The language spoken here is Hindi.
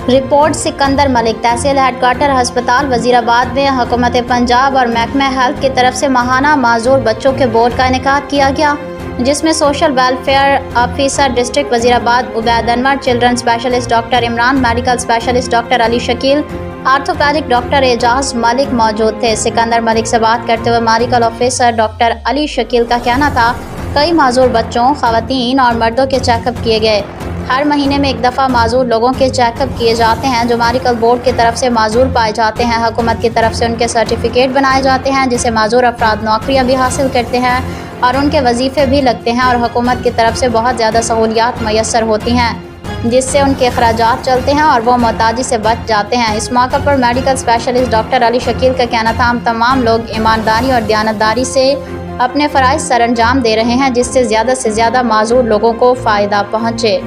रिपोर्ट सिकंदर मलिक। तहसील हेडक्वार्टर अस्पताल वजीराबाद में हुकूमत पंजाब और महकमा हेल्थ की तरफ से माहाना माजूर बच्चों के बोर्ड का इनेकाद किया गया, जिसमें social welfare officer district Wazirabad Ubaid Anwar, children specialist doctor Imran, medical specialist doctor Ali Shakeel, orthopaedic doctor Ejaz Malik मौजूद थे। सिकंदर मलिक से बात करते हुए medical officer doctor Ali Shakeel का कहना था, कई माजूर बच्चों, खवातीन और मर्दों के चेकअप किए गए। हर महीने में एक दफ़ा माजूर लोगों के चेकअप किए जाते हैं जो मेडिकल बोर्ड की तरफ से माजूर पाए जाते हैं। हुकूमत की तरफ से उनके सर्टिफिकेट बनाए जाते हैं जिससे माजूर अफराद नौकरियां भी हासिल करते हैं और उनके वजीफ़े भी लगते हैं और हुकूमत की तरफ से बहुत ज़्यादा सहूलियात मैसर होती हैं जिससे उनके अखराजात चलते हैं और वो मोहताजी से बच जाते हैं। इस मौके पर medical specialist doctor Ali Shakeel का कहना था, हम तमाम लोग ईमानदारी और दयानतदारी से अपने फ़राइज़ सरअंजाम दे रहे हैं जिससे ज़्यादा से ज़्यादा माजूर लोगों को फ़ायदा पहुँचे।